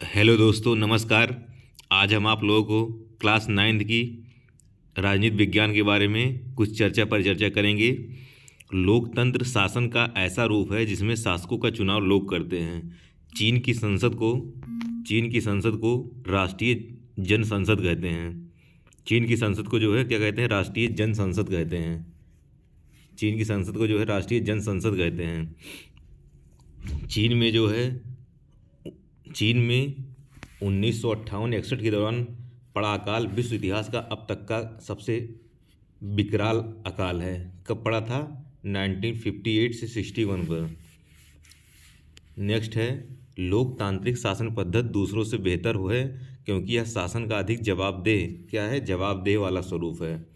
Hello दोस्तों, नमस्कार। आज हम आप लोगों को क्लास 9th की राजनीति विज्ञान के बारे में कुछ चर्चा परिचर्चा करेंगे। लोकतंत्र शासन का ऐसा रूप है जिसमें शासकों का चुनाव लोग करते हैं। चीन की संसद को चीन की संसद को राष्ट्रीय जन संसद कहते हैं। चीन की संसद को जो है क्या कहते हैं? राष्ट्रीय जन संसद कहते हैं। चीन की संसद को जो है राष्ट्रीय जन संसद कहते हैं। चीन में जो है चीन में 1958-61 के दौरान पड़ा अकाल विश्व इतिहास का अब तक का सबसे विकराल अकाल है। कब पड़ा था? 1958 से 61 पर। नेक्स्ट है, लोकतांत्रिक शासन पद्धति दूसरों से बेहतर है क्योंकि यह शासन का अधिक जवाबदेह क्या है? जवाबदेह वाला स्वरूप है।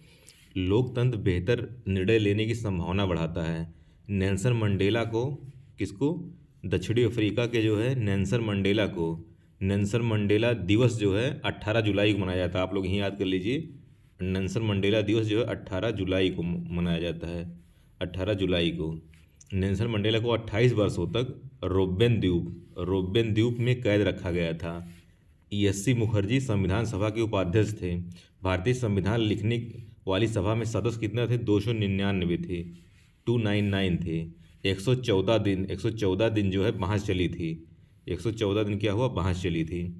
लोकतंत्र बेहतर निर्णय लेने की संभावना बढ़ाता है। नेल्सन मंडेला को किसको? दक्षिणी अफ्रीका के जो है नेल्सन मंडेला दिवस जो है 18 जुलाई को मनाया जाता है। आप लोग यहीं याद कर लीजिए, नेल्सन मंडेला दिवस जो है 18 जुलाई को मनाया जाता है। 18 जुलाई को नेल्सन मंडेला को 28 वर्षों तक रोबेन द्वीप में कैद रखा गया था। ESC मुखर्जी संविधान सभा के उपाध्यक्ष थे। भारतीय संविधान लिखने वाली सभा में सदस्य कितने थे? 299 थे, 299 थे। 114 दिन जो है बहस चली थी। 114 दिन क्या हुआ? बहस चली थी।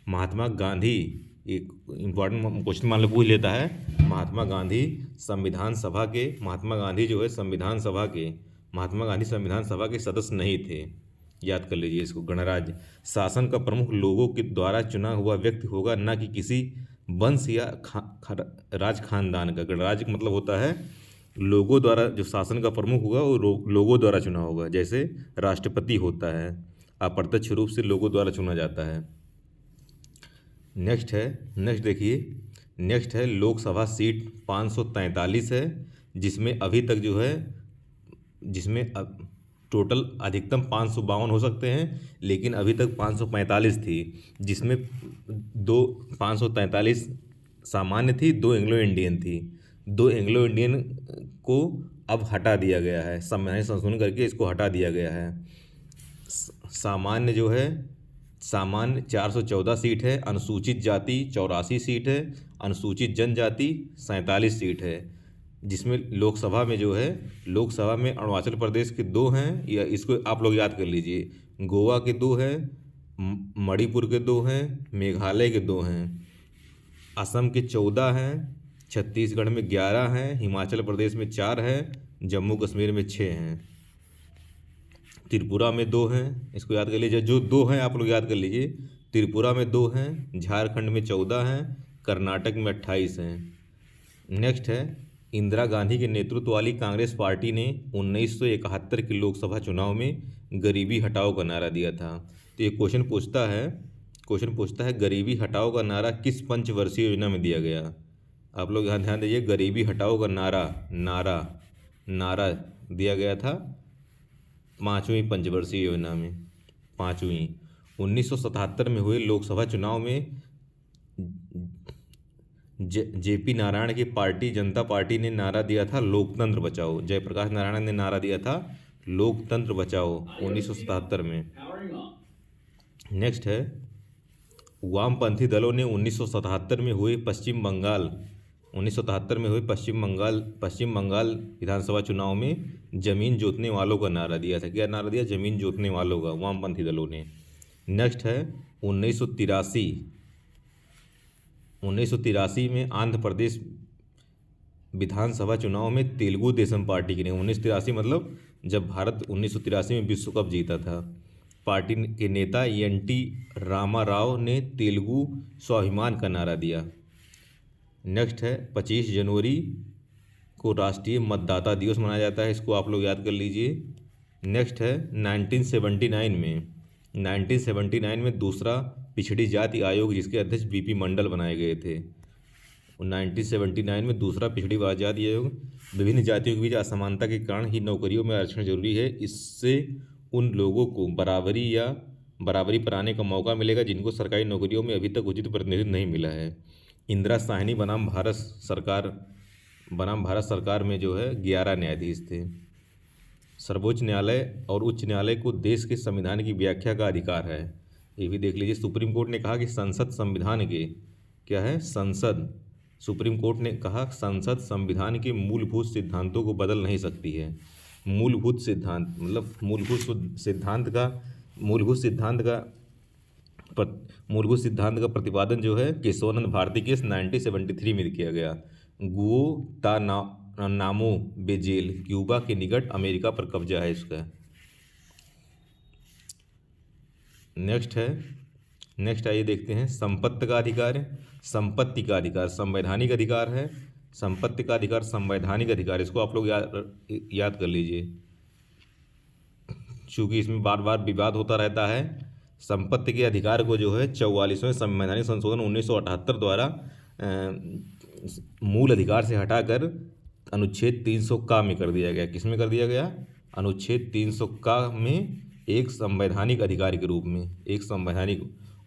महात्मा गांधी, एक इम्पॉर्टेंट क्वेश्चन मान लो पूछ लेता है। महात्मा गांधी संविधान सभा के सदस्य नहीं थे। याद कर लीजिए इसको। गणराज्य शासन का प्रमुख लोगों के द्वारा चुना हुआ व्यक्ति होगा, न कि किसी वंश या राज खानदान का। गणराज्य का मतलब होता है लोगों द्वारा, जो शासन का प्रमुख होगा वो लोगों द्वारा चुना होगा। जैसे राष्ट्रपति होता है, अप्रत्यक्ष रूप से लोगों द्वारा चुना जाता है। नेक्स्ट देखिए, नेक्स्ट है लोकसभा सीट 543 है, जिसमें अभी तक जो है अब टोटल अधिकतम 552 हो सकते हैं, लेकिन अभी तक 545 थी, जिसमें 543 सामान्य थी, 2 एंग्लो इंडियन थी। 2 एंग्लो इंडियन को अब हटा दिया गया है, संवैधानिक संशोधन करके इसको हटा दिया गया है। सामान्य 414 सीट है, अनुसूचित जाति 84 सीट है, अनुसूचित जनजाति 47 सीट है। जिसमें लोकसभा में अरुणाचल प्रदेश के 2 हैं, या इसको आप लोग याद कर लीजिए। गोवा के 2 हैं, मणिपुर के 2 हैं, मेघालय के 2 हैं, असम के 14 हैं, छत्तीसगढ़ में 11 हैं, हिमाचल प्रदेश में 4 हैं, जम्मू कश्मीर में 6 हैं, त्रिपुरा में 2 हैं। इसको याद कर लीजिए, जो 2 हैं आप लोग याद कर लीजिए। त्रिपुरा में 2 हैं, झारखंड में 14 हैं, कर्नाटक में 28 हैं। नेक्स्ट है, इंदिरा गांधी के नेतृत्व वाली कांग्रेस पार्टी ने 1971 के लोकसभा चुनाव में गरीबी हटाओ का नारा दिया था। तो ये क्वेश्चन पूछता है गरीबी हटाओ का नारा किस पंचवर्षीय योजना में दिया गया? आप लोग यहाँ ध्यान दीजिए, गरीबी हटाओ का नारा दिया गया था 5वीं पंचवर्षीय योजना में। 5वीं 1977 में हुए लोकसभा चुनाव में JP नारायण की पार्टी जनता पार्टी ने नारा दिया था लोकतंत्र बचाओ। जयप्रकाश नारायण ने नारा दिया था लोकतंत्र बचाओ 1977 में। नेक्स्ट है, वामपंथी दलों ने 1977 में हुए पश्चिम बंगाल विधानसभा चुनाव में जमीन जोतने वालों का नारा दिया था। क्या नारा दिया? जमीन जोतने वालों का, वामपंथी दलों ने। नेक्स्ट है, 1983 में आंध्र प्रदेश विधानसभा चुनाव में तेलुगु देशम पार्टी की ने 1983 मतलब जब भारत 1983 में विश्व कप जीता था, पार्टी के नेता NT रामाराव ने तेलुगु स्वाभिमान का नारा दिया। नेक्स्ट है, 25 जनवरी को राष्ट्रीय मतदाता दिवस मनाया जाता है। इसको आप लोग याद कर लीजिए। नेक्स्ट है, 1979 में दूसरा पिछड़ी जाति आयोग, जिसके अध्यक्ष BP मंडल बनाए गए थे। 1979 में दूसरा पिछड़ी जाति आयोग। विभिन्न जातियों के बीच असमानता के कारण ही नौकरियों में आरक्षण जरूरी है। इससे उन लोगों को बराबरी पर आने का मौका मिलेगा जिनको सरकारी नौकरियों में अभी तक उचित प्रतिनिधित्व नहीं मिला है। इंदिरा साहनी बनाम भारत सरकार में जो है 11 न्यायाधीश थे। सर्वोच्च न्यायालय और उच्च न्यायालय को देश के संविधान की व्याख्या का अधिकार है। ये भी देख लीजिए। सुप्रीम कोर्ट ने कहा कि संसद संविधान के, क्या है, संसद, सुप्रीम कोर्ट ने कहा संसद संविधान के मूलभूत सिद्धांतों को बदल नहीं सकती है। मूलभूत सिद्धांत मतलब मूलभूत सिद्धांत का प्रतिपादन जो है केशवानंद भारती के 1973 में किया गया। गुआंतानामो बे जेल क्यूबा के निकट अमेरिका पर कब्जा है इसका। नेक्स्ट आइए देखते हैं संपत्ति का अधिकार। संपत्ति का अधिकार संवैधानिक अधिकार है। संपत्ति का अधिकार संवैधानिक अधिकार, इसको आप लोग याद कर लीजिए, चूँकि इसमें बार बार विवाद होता रहता है। संपत्ति के अधिकार को जो है 44वें संवैधानिक संशोधन 1978 द्वारा मूल अधिकार से हटाकर अनुच्छेद 300 का में कर दिया गया। किस में कर दिया गया? अनुच्छेद 300 का में एक संवैधानिक अधिकार के रूप में, एक संवैधानिक,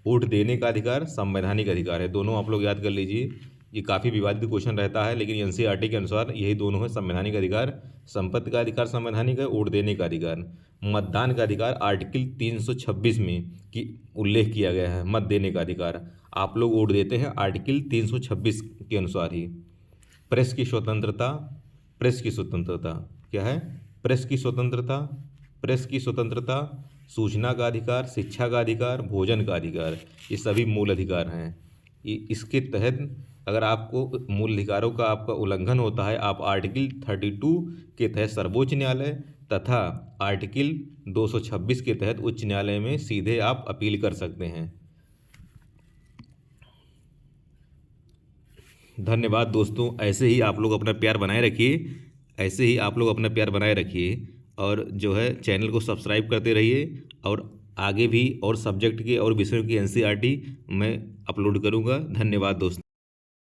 वोट देने का अधिकार संवैधानिक अधिकार है। दोनों आप लोग याद कर लीजिए, ये काफ़ी विवादित क्वेश्चन रहता है, लेकिन एनसीईआरटी के अनुसार यही दोनों है संवैधानिक अधिकार। संपत्ति का अधिकार संवैधानिक है, वोट देने का अधिकार। मतदान का अधिकार आर्टिकल 326 में की उल्लेख किया गया है, मत देने का अधिकार। आप लोग वोट देते हैं आर्टिकल 326 के अनुसार ही। प्रेस की स्वतंत्रता, प्रेस की स्वतंत्रता क्या है? प्रेस की स्वतंत्रता, प्रेस की स्वतंत्रता, सूचना का अधिकार, शिक्षा का अधिकार, भोजन का अधिकार, ये सभी मूल अधिकार हैं। इसके तहत अगर आपको मूल अधिकारों का आपका उल्लंघन होता है, आप आर्टिकल 32 के तहत सर्वोच्च न्यायालय तथा आर्टिकल 226 के तहत उच्च न्यायालय में सीधे आप अपील कर सकते हैं। धन्यवाद दोस्तों, ऐसे ही आप लोग अपना प्यार बनाए रखिए, ऐसे ही आप लोग अपना प्यार बनाए रखिए, और जो है चैनल को सब्सक्राइब करते रहिए। और आगे भी और सब्जेक्ट के और विषयों की एनसीईआरटी मैं अपलोड करूँगा। धन्यवाद दोस्तों।